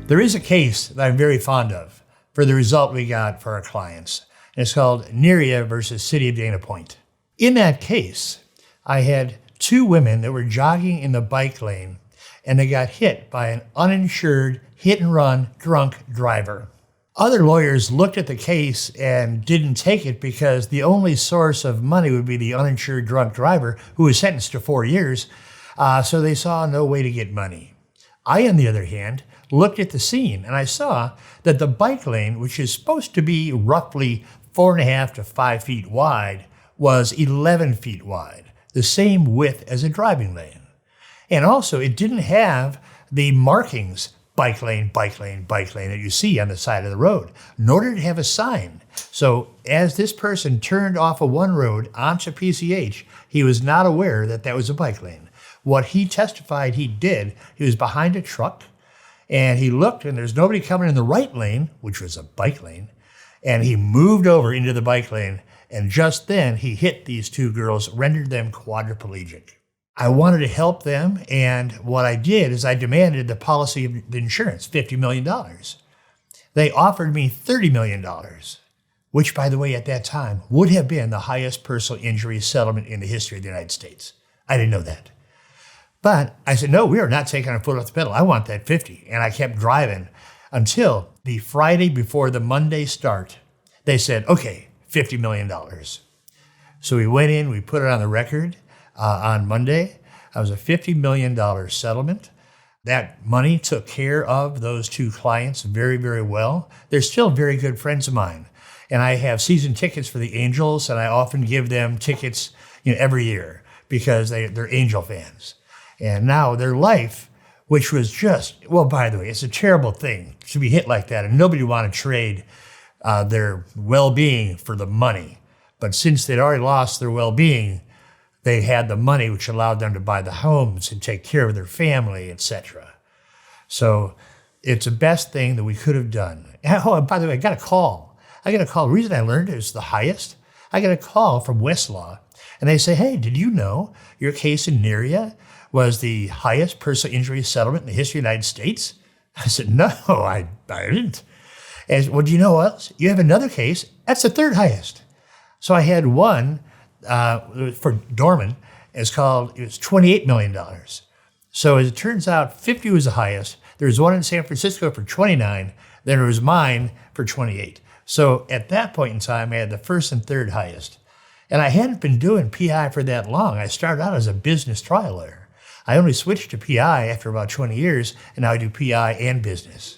There is a case that I'm very fond of for the result we got for our clients. And it's called Neria versus City of Dana Point. In that case, I had two women that were jogging in the bike lane and they got hit by an uninsured hit-and-run drunk driver. Other lawyers looked at the case and didn't take it because the only source of money would be the uninsured drunk driver who was sentenced to 4 years, so they saw no way to get money. I, on the other hand, looked at the scene and I saw that the bike lane, which is supposed to be roughly 4.5 to 5 feet wide, was 11 feet wide, the same width as a driving lane. And also, it didn't have the markings, bike lane, bike lane, bike lane, that you see on the side of the road, nor did it have a sign. So as this person turned off of one road onto PCH, he was not aware that that was a bike lane. What he testified he did, he was behind a truck, and he looked, and there's nobody coming in the right lane, which was a bike lane, and he moved over into the bike lane, and just then he hit these two girls, rendered them quadriplegic. I wanted to help them, and what I did is I demanded the policy of the insurance, $50 million. They offered me $30 million, which, by the way, at that time, would have been the highest personal injury settlement in the history of the United States. I didn't know that. But I said, no, we are not taking our foot off the pedal. I want that 50. And I kept driving until the Friday before the Monday start. They said, okay, $50 million. So we went in, we put it on the record on Monday. It was a $50 million settlement. That money took care of those two clients very, very well. They're still very good friends of mine. And I have season tickets for the Angels, and I often give them tickets every year because they're Angel fans. And now their life, which was just, well, by the way, it's a terrible thing to be hit like that, and nobody would want to trade their well-being for the money. But since they'd already lost their well-being, they had the money which allowed them to buy the homes and take care of their family, etc. So it's the best thing that we could have done. Oh, and by the way, I got a call. The reason I learned it was the highest. I got a call from Westlaw, and they say, hey, did you know your case in Neria was the highest personal injury settlement in the history of the United States? I said, no, I didn't. And well, do you know what else? You have another case, that's the third highest. So I had one for Dorman, it was $28 million. So as it turns out, 50 was the highest. There was one in San Francisco for 29, then there was mine for 28. So at that point in time, I had the first and third highest. And I hadn't been doing PI for that long. I started out as a business trial lawyer. I only switched to PI after about 20 years, and now I do PI and business.